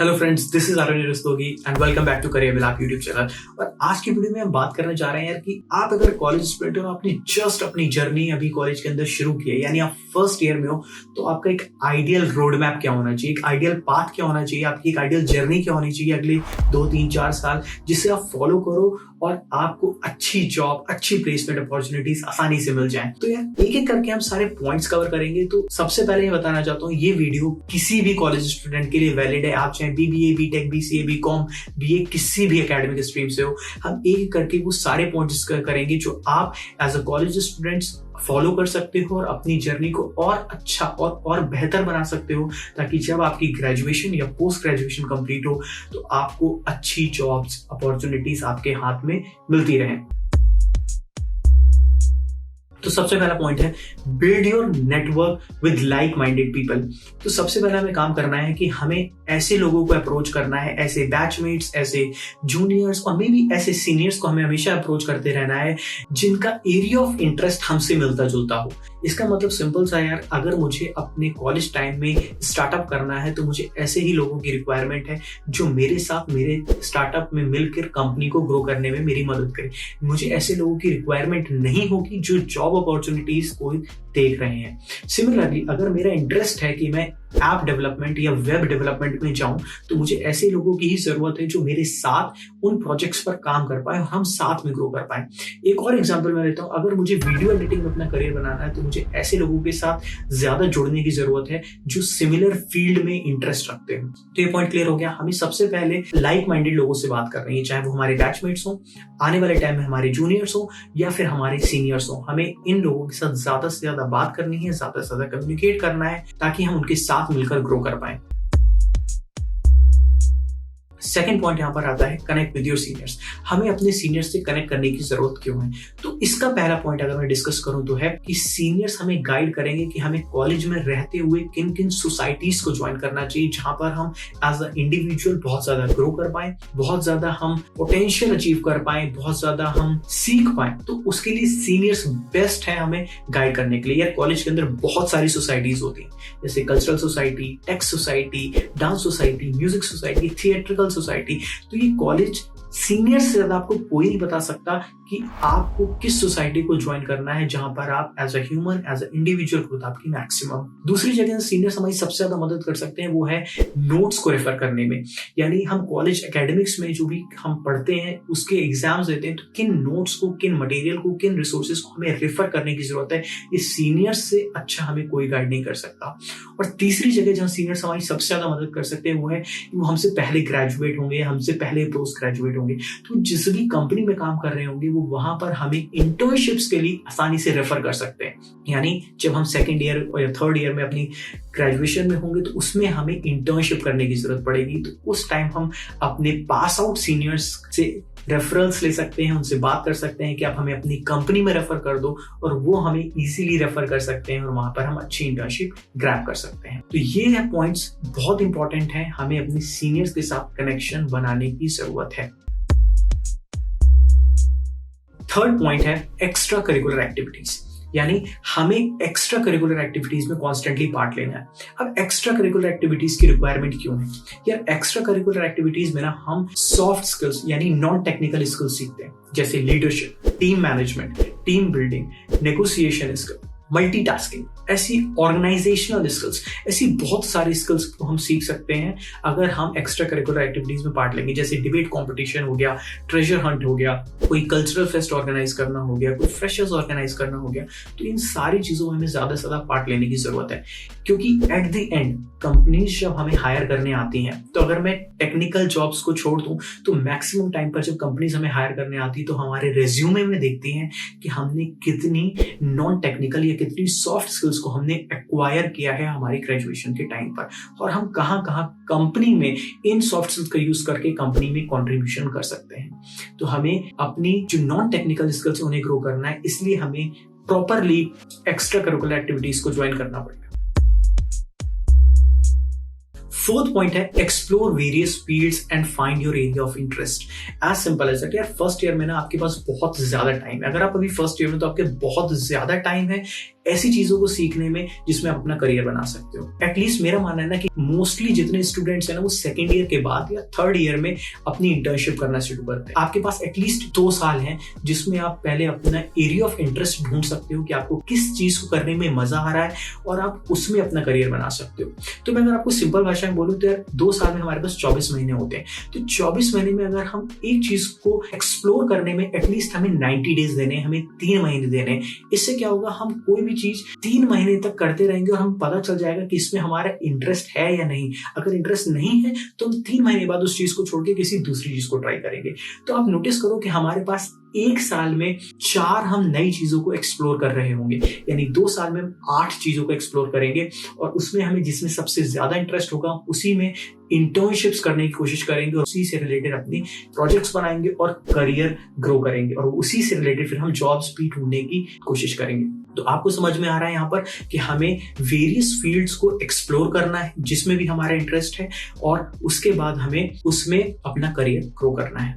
Hello friends, this is Arun Rastogi and welcome back to career will आप YouTube channel. और आज की वीडियो में हम बात करने जा रहे हैं यार कि आप अगर कॉलेज स्टूडेंट हो, आपने जस्ट अपनी जर्नी अभी कॉलेज के अंदर शुरू की है, यानी आप फर्स्ट ईयर में हो, तो आपका एक आइडियल रोड मैप क्या होना चाहिए, एक आइडियल पाथ क्या होना चाहिए, आपकी एक आइडियल जर्नी क्या होनी चाहिए अगले 2-3-4 साल, जिससे आप फॉलो करो और आपको अच्छी जॉब, अच्छी प्लेसमेंट अपॉर्चुनिटीज आसानी से मिल जाए। तो यार एक एक करके हम सारे पॉइंट्स कवर करेंगे। तो सबसे पहले ये बताना चाहता हूँ, ये वीडियो किसी भी कॉलेज स्टूडेंट के लिए वैलिड है। आप चाहे BBA, BTech, BCA, BCom, BA, किसी भी एकेडमिक स्ट्रीम से हो, हम एक एक करके वो सारे पॉइंट्स करेंगे जो आप as a college students follow कर सकते हो और अपनी जर्नी को और अच्छा और बेहतर बना सकते हो, ताकि जब आपकी ग्रेजुएशन या पोस्ट ग्रेजुएशन कंप्लीट हो तो आपको अच्छी जॉब्स अपॉर्चुनिटीज आपके हाथ में मिलती रहें। तो सबसे पहला पॉइंट है build your network with like minded people. तो सबसे पहला हमें काम करना है कि हमें ऐसे लोगों को अप्रोच करना है, ऐसे बैचमेट्स, ऐसे जूनियर्स और मे बी ऐसे सीनियर्स को हमें हमेशा अप्रोच करते रहना है जिनका एरिया ऑफ इंटरेस्ट हमसे मिलता जुलता हो। इसका मतलब सिंपल सा यार, अगर मुझे अपने कॉलेज टाइम में स्टार्टअप करना है तो मुझे ऐसे ही लोगों की रिक्वायरमेंट है जो मेरे साथ मेरे स्टार्टअप में मिलकर कंपनी को ग्रो करने में मेरी मदद करे। मुझे ऐसे लोगों की रिक्वायरमेंट नहीं होगी जो जॉब अपॉर्चुनिटीज को देख रहे हैं। सिमिलरली, अगर मेरा इंटरेस्ट है कि मैं ऐप डेवलपमेंट या वेब डेवलपमेंट में जाऊं, तो मुझे ऐसे लोगों की ही जरूरत है जो मेरे साथ उन प्रोजेक्ट्स पर काम कर पाए और हम साथ में ग्रो कर पाए। एक और एग्जांपल मैं लेता हूं, अगर मुझे वीडियो एडिटिंग में अपना करियर बनाना है तो मुझे ऐसे लोगों के साथ ज्यादा जुड़ने की जरूरत है जो सिमिलर फील्ड में इंटरेस्ट रखते हैं। तो ये पॉइंट क्लियर हो गया। हमें सबसे पहले लाइक माइंडेड लोगों से बात कर रही है, चाहे वो हमारे बैचमेट्स हो, आने वाले टाइम में हमारे जूनियर्स हो या फिर हमारे सीनियर्स हो। हमें इन लोगों के साथ ज्यादा से ज्यादा बात करनी है, ज्यादा से ज्यादा कम्युनिकेट करना है, ताकि हम उनके साथ मिलकर ग्रो कर पाए। सेकेंड पॉइंट यहां पर आता है कनेक्ट विद योर सीनियर्स। हमें अपने सीनियर्स से कनेक्ट करने की जरूरत क्यों है? तो इसका पहला पॉइंट अगर मैं डिस्कस करूं तो है कि सीनियर्स हमें गाइड करेंगे कि हमें कॉलेज में रहते हुए किन किन सोसाइटीज को ज्वाइन करना चाहिए, जहां पर हम एज अ इंडिविजुअल बहुत ज्यादा ग्रो कर पाए, बहुत ज्यादा हम पोटेंशियल अचीव कर पाए, बहुत ज्यादा हम सीख पाए। तो उसके लिए सीनियर्स बेस्ट है हमें गाइड करने के लिए। यार कॉलेज के अंदर बहुत सारी सोसाइटीज होती हैं, जैसे cultural society, tech society, dance society, music society, theatrical society. तो ये कॉलेज सीनियर से ज्यादा आपको कोई नहीं बता सकता कि आपको किस सोसाइटी को ज्वाइन करना है, जहां पर आप as a human, as a individual growth आपकी मैक्सिमम। दूसरी जगह सीनियर्स हमारी सबसे ज्यादा मदद कर सकते हैं, वो है नोट्स को रेफर करने में। यानी हम कॉलेज एकेडमिक्स में जो भी हम पढ़ते हैं, उसके एग्जाम्स देते हैं, तो किन नोट्स को, किन मटेरियल को, किन रिसोर्सेज को हमें रेफर करने की जरूरत है। ये सीनियर्स से अच्छा हमें कोई गाइड नहीं कर सकता। और तीसरी जगह जहां सीनियर्स हमारी सबसे ज्यादा मदद कर सकते हैं वो है कि वो हमसे पहले ग्रेजुएट होंगे, हमसे पहले पोस्ट ग्रेजुएट होंगे। तो जिस भी कंपनी में काम कर रहे होंगे वो वहां पर हमें इंटर्नशिप्स के लिए आसानी से रेफर कर सकते हैं। यानी जब हम सेकंड ईयर या थर्ड ईयर में अपनी ग्रेजुएशन में होंगे तो उसमें हमें इंटर्नशिप करने की जरूरत पड़ेगी। तो उस टाइम हम अपने पास आउट सीनियर्स से रेफरल्स ले सकते हैं, उनसे बात कर सकते हैं कि आप हमें अपनी कंपनी में रेफर कर दो, और वो हमें इजीली रेफर कर सकते हैं और वहां पर हम अच्छी इंटर्नशिप ग्रैब कर सकते हैं। तो ये है पॉइंट्स बहुत इंपॉर्टेंट है, हमें अपने सीनियर्स के साथ कनेक्शन बनाने की जरूरत है। थर्ड पॉइंट है एक्स्ट्रा करिकुलर एक्टिविटीज, यानी हमें एक्स्ट्रा करिकुलर एक्टिविटीज में कॉन्स्टेंटली पार्ट लेना है। अब एक्स्ट्रा करिकुलर एक्टिविटीज की रिक्वायरमेंट क्यों है? यार एक्स्ट्रा करिकुलर एक्टिविटीज में ना हम सॉफ्ट स्किल्स यानी नॉन टेक्निकल स्किल्स सीखते हैं, जैसे leadership, team management, team building, negotiation skill, multitasking, ऐसी ऑर्गेनाइजेशनल स्किल्स, ऐसी बहुत सारी स्किल्स को हम सीख सकते हैं अगर हम एक्स्ट्रा करिकुलर एक्टिविटीज में पार्ट लेंगे। जैसे डिबेट कंपटीशन हो गया, ट्रेजर हंट हो गया, कोई कल्चरल फेस्ट ऑर्गेनाइज करना हो गया, कोई फ्रेशर्स ऑर्गेनाइज करना हो गया। तो इन सारी चीजों में हमें ज्यादा से ज्यादा पार्ट लेने की जरूरत है, क्योंकि एट द एंड कंपनीज जब हमें हायर करने आती हैं, तो अगर मैं टेक्निकल जॉब्स को छोड़ दूं तो मैक्सिमम टाइम पर जब कंपनीज हमें हायर करने आती है तो हमारे रेज्यूमे में देखती हैं कि हमने कितनी नॉन टेक्निकल या कितनी सॉफ्ट स्किल्स को हमने एक्वायर किया है हमारी ग्रेजुएशन के टाइम पर, और हम कहां कहां कंपनी में इन सॉफ्ट स्किल्स का यूज करके कंपनी में कंट्रीब्यूशन कर सकते हैं। तो हमें अपनी जो नॉन टेक्निकल स्किल्स उन्हें ग्रो करना है, इसलिए हमें प्रॉपरली एक्स्ट्रा करिकुलर एक्टिविटीज को ज्वाइन करना पड़ेगा। फोर्थ पॉइंट है explore various fields and find your area of interest. As simple as that यार, फर्स्ट ईयर में ना आपके पास बहुत ज्यादा टाइम है। अगर आप अभी फर्स्ट ईयर में, तो आपके बहुत ज्यादा टाइम है ऐसी चीजों को सीखने में जिसमें आप अपना करियर बना सकते हो। एटलीस्ट मेरा मानना है ना कि मोस्टली जितने स्टूडेंट्स हैं ना, वो सेकंड ईयर के बाद या थर्ड ईयर में अपनी इंटर्नशिप करना शुरू करते हैं। आपके पास एटलीस्ट 2 साल हैं जिसमें आप पहले अपना एरिया ऑफ इंटरेस्ट ढूंढ सकते हो कि आपको किस चीज को करने में मजा आ रहा है और आप उसमें अपना करियर बना सकते हो। तो मैं अगर आपको सिंपल भाषा में बोलूं तो यार 2 साल में हमारे पास 24 महीने होते हैं। तो 24 महीने में अगर हम एक चीज को एक्सप्लोर करने में एटलीस्ट हमें 90 डेज देने, हमें 3 महीने देने, इससे क्या होगा, हम कोई भी चीज 3 महीने तक करते रहेंगे और हम पता चल जाएगा कि इसमें हमारा इंटरेस्ट है या नहीं। अगर इंटरेस्ट नहीं है तो हम 3 महीने बाद उस चीज को छोड़ के किसी दूसरी चीज को ट्राई करेंगे। तो आप नोटिस करो कि हमारे पास 1 साल में 4 हम नई चीजों को एक्सप्लोर कर रहे होंगे, यानी 2 साल में हम 8 चीजों को एक्सप्लोर करेंगे और उसमें हमें जिसमें सबसे ज्यादा इंटरेस्ट होगा उसी में इंटर्नशिप्स करने की कोशिश करेंगे और उसी से रिलेटेड अपनी प्रोजेक्ट्स बनाएंगे और करियर ग्रो करेंगे और उसी से रिलेटेड फिर हम जॉब्स भी ढूंढने की कोशिश करेंगे। तो आपको समझ में आ रहा है यहाँ पर कि हमें वेरियस फील्ड्स को एक्सप्लोर करना है जिसमें भी हमारा इंटरेस्ट है और उसके बाद हमें उसमें अपना करियर ग्रो करना है।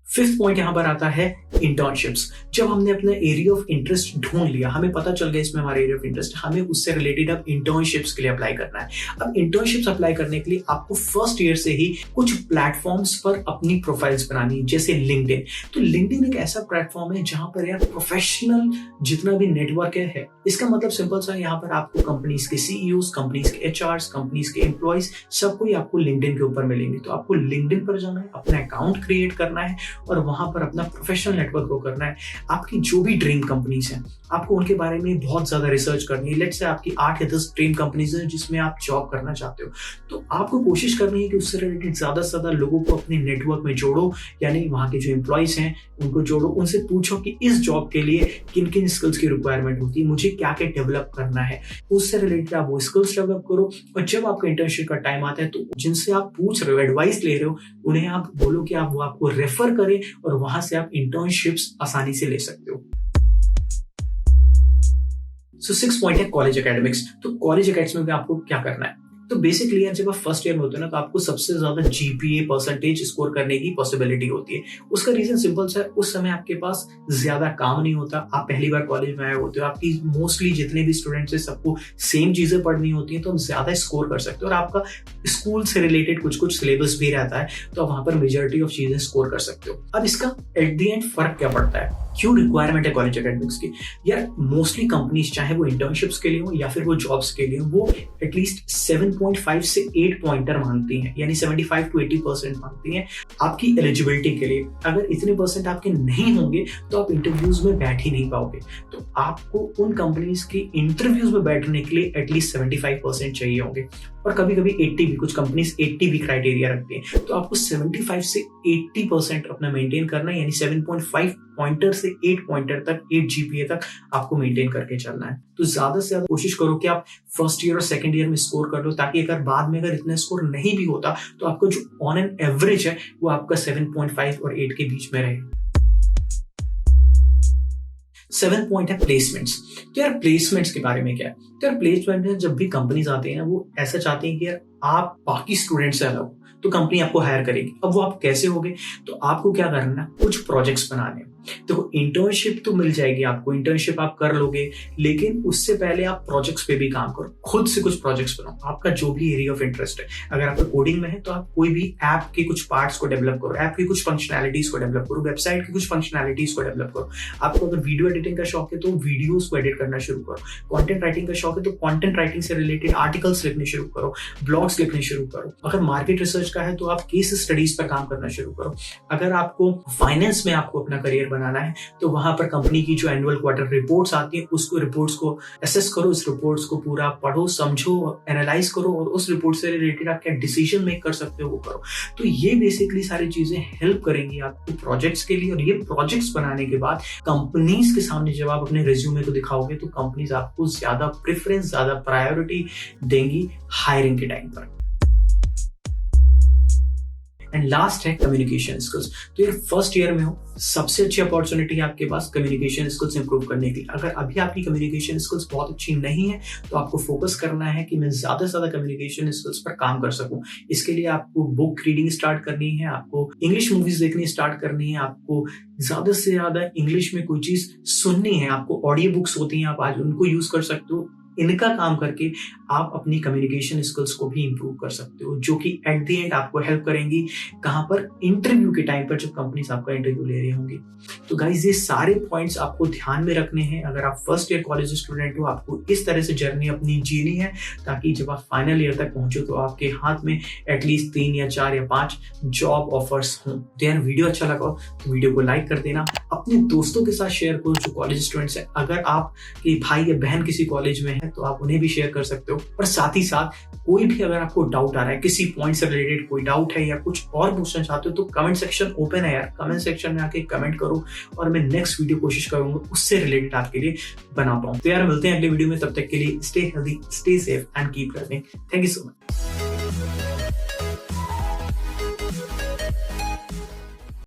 5th पॉइंट यहां पर आता है इंटर्नशिप्स। जब हमने अपना एरिया ऑफ इंटरेस्ट ढूंढ लिया, हमें पता चल गया इसमें हमारा एरिया ऑफ इंटरेस्ट, हमें उससे रिलेटेड अब इंटर्नशिप्स के लिए अप्लाई करना है। अब इंटर्नशिप्स अप्लाई करने के लिए आपको फर्स्ट ईयर से ही कुछ प्लेटफॉर्म्स पर अपनी प्रोफाइल्स बनानी है, जैसे लिंक्डइन। तो लिंक्डइन एक ऐसा प्लेटफॉर्म है जहां पर यार प्रोफेशनल जितना भी नेटवर्क है, इसका मतलब सिंपल सा, यहाँ पर आपको कंपनीज के सीईओज, कंपनीज के एचआरस, कंपनीज के एम्प्लॉइज सबको ही आपको लिंक्डइन के ऊपर मिलेंगे। तो आपको लिंक्डइन पर जाना है, अपना अकाउंट क्रिएट करना है और वहां पर अपना प्रोफेशनल नेटवर्क को करना है। आपकी जो भी ड्रीम कंपनीज हैं, आपको उनके बारे में बहुत ज्यादा रिसर्च करनी है। लेट्स से आपकी 8 या 10 ड्रीम कंपनीज हैं जिसमें आप जॉब करना चाहते हो, तो आपको कोशिश करनी है कि उससे रिलेटेड ज्यादा से ज्यादा लोगों को अपने नेटवर्क में जोड़ो, यानी वहां के जो एम्प्लॉइज हैं उनको जोड़ो, उनसे पूछो कि इस जॉब के लिए किन किन स्किल्स की रिक्वायरमेंट होती है, मुझे क्या क्या डेवलप करना है, उससे रिलेटेड आप वो स्किल्स डेवलप करो। और जब आपका इंटर्नशिप का टाइम आता है तो जिनसे आप पूछ रहे हो, एडवाइस ले रहे हो, उन्हें आप बोलो कि आप वो आपको रेफर करें और वहां से आप इंटर्नशिप्स आसानी से ले सकते हो। सो 6th पॉइंट है कॉलेज एकेडमिक्स। तो कॉलेज एकेडमिक्स में आपको क्या करना है? तो बेसिकली जब आप फर्स्ट ईयर में होते हैं ना, तो आपको सबसे ज्यादा जीपीए परसेंटेज स्कोर करने की पॉसिबिलिटी होती है। उसका रीजन सिंपल सा है, उस समय आपके पास ज्यादा काम नहीं होता, आप पहली बार कॉलेज में आए होते हो, आपकी मोस्टली जितने भी स्टूडेंट्स हैं सबको सेम चीजें पढ़नी होती हैं, तो हम ज्यादा स्कोर कर सकते हो और आपका स्कूल से रिलेटेड कुछ कुछ सिलेबस भी रहता है, तो आप वहां पर मेजोरिटी ऑफ चीजें स्कोर कर सकते हो। अब इसका एट द एंड फर्क क्या पड़ता है, क्यों रिक्वायरमेंट है कॉलेज एकेडमिक्स की? यार मोस्टली कंपनीज, चाहे वो इंटर्नशिप्स के लिए हो या फिर वो जॉब्स के लिए हो, वो एटलीस्ट 7.5 से 8 पॉइंटर मांगती हैं, यानी 75 to 80% मांगती हैं आपकी एलिजिबिलिटी के लिए। अगर इतने परसेंट आपके नहीं होंगे तो आप इंटरव्यूज में बैठ ही नहीं पाओगे। तो आपको उन कंपनीज के इंटरव्यूज में बैठने के लिए एटलीस्ट 75% चाहिए होंगे और कभी कभी 80 भी, कुछ कंपनीज 80 भी क्राइटेरिया रखती हैं। तो आपको 75 से 80% अपना मेंटेन करना है, यानी 7.5 पॉइंटर से 8 पॉइंटर तक, 8 जीपीए तक आपको मेंटेन करके चलना है। तो ज्यादा से ज्यादा कोशिश करो कि आप फर्स्ट ईयर और सेकंड ईयर में स्कोर कर लो, ताकि अगर बाद में अगर इतना स्कोर नहीं भी होता तो आपका जो ऑन एन एवरेज है वो आपका 7.5 और 8 के बीच में रहे। 7th पॉइंट है प्लेसमेंट्स। तो यार प्लेसमेंट्स के बारे में क्या है? तो यार प्लेसमेंट में जब भी कंपनीज आते हैं ना, वो ऐसा चाहते हैं कि यार आप बाकी स्टूडेंट से अलग हो, तो कंपनी आपको हायर करेगी। अब वो आप कैसे होगे? तो आपको क्या करना है, कुछ प्रोजेक्ट्स बनाने। देखो इंटर्नशिप तो मिल जाएगी आपको, इंटर्नशिप आप कर लोगे, लेकिन उससे पहले आप प्रोजेक्ट्स पे भी काम करो, खुद से कुछ प्रोजेक्ट्स बनाओ, आपका जो भी एरिया ऑफ इंटरेस्ट है। अगर आपका कोडिंग में है तो आप कोई भी ऐप के कुछ पार्ट्स को डेवलप करो, ऐप की कुछ फंक्शनैलिटीज को डेवलप करो, वेबसाइट की कुछ फंक्शनैलिटीज को डेवलप करो। आपको अगर वीडियो एडिटिंग का शौक है तो वीडियोज को एडिट करना शुरू करो, कंटेंट राइटिंग का शौक है तो कंटेंट राइटिंग से रिलेटेड आर्टिकल्स लिखने शुरू करो, ब्लॉग्स लिखने शुरू करो। अगर मार्केट रिसर्च का है तो आप केस स्टडीज पर काम करना शुरू करो। अगर आपको फाइनेंस में आपको अपना करियर बनाना है तो वहां पर कंपनी की जो एनुअल क्वार्टर रिपोर्ट्स आती है, उसको रिपोर्ट्स को एसेस करो, उस रिपोर्ट्स को पूरा पढ़ो, समझो, एनालाइज करो और उस रिपोर्ट से रिलेटेड आप क्या डिसीजन मेक कर सकते हो वो करो। तो ये बेसिकली सारी चीजें हेल्प करेंगी आपको प्रोजेक्ट्स के लिए। और ये प्रोजेक्ट्स बनाने के बाद कंपनीज के सामने जब आप अपने रिज्यूमे को दिखाओगे तो कंपनीज आपको ज्यादा प्रेफरेंस, ज्यादा प्रायोरिटी देंगी हायरिंग के टाइम पर। एंड लास्ट है कम्युनिकेशन स्किल्स। तो यार फर्स्ट ईयर में हो, सबसे अच्छी अपॉर्चुनिटी है आपके पास कम्युनिकेशन स्किल्स इंप्रूव करने की। अगर अभी आपकी कम्युनिकेशन स्किल्स बहुत अच्छी नहीं है तो आपको फोकस करना है कि मैं ज्यादा से ज्यादा कम्युनिकेशन स्किल्स पर काम कर सकूं। इसके लिए आपको बुक रीडिंग स्टार्ट करनी है, आपको इंग्लिश मूवीज देखनी स्टार्ट करनी है, आपको ज्यादा से ज्यादा इंग्लिश में कोई चीज सुननी है। आपको ऑडियो बुक्स होती हैं, आप आज उनको यूज कर सकते हो। इनका काम करके आप अपनी कम्युनिकेशन स्किल्स को भी इंप्रूव कर सकते हो, जो कि एट द एंड आपको हेल्प करेंगी कहां पर, इंटरव्यू के टाइम पर जब कंपनीज आपका इंटरव्यू ले रही होंगी। तो गाइज ये सारे पॉइंट्स आपको ध्यान में रखने हैं। अगर आप फर्स्ट ईयर कॉलेज स्टूडेंट हो, आपको इस तरह से जर्नी अपनी जीनी है ताकि जब आप फाइनल ईयर तक पहुंचो तो आपके हाथ में एटलीस्ट 3 या 4 या 5 जॉब ऑफर्स हों। तो यार वीडियो अच्छा लगा तो वीडियो को लाइक कर देना, अपने दोस्तों के साथ शेयर करो जो कॉलेज स्टूडेंट्स हैं। अगर आपके भाई या बहन किसी कॉलेज में है तो आप उन्हें भी शेयर कर सकते हो। और साथ ही साथ कोई भी अगर आपको डाउट आ रहा है, किसी पॉइंट से रिलेटेड कोई डाउट है या कुछ और पूछना चाहते हो तो कमेंट सेक्शन ओपन है यार, कमेंट सेक्शन में आके कमेंट करो और मैं नेक्स्ट वीडियो कोशिश करूंगा उससे रिलेटेड आपके लिए बना पाऊं। तो यार मिलते हैं अगले वीडियो में, तब तक के लिए stay healthy, stay safe and keep learning. Thank you so much.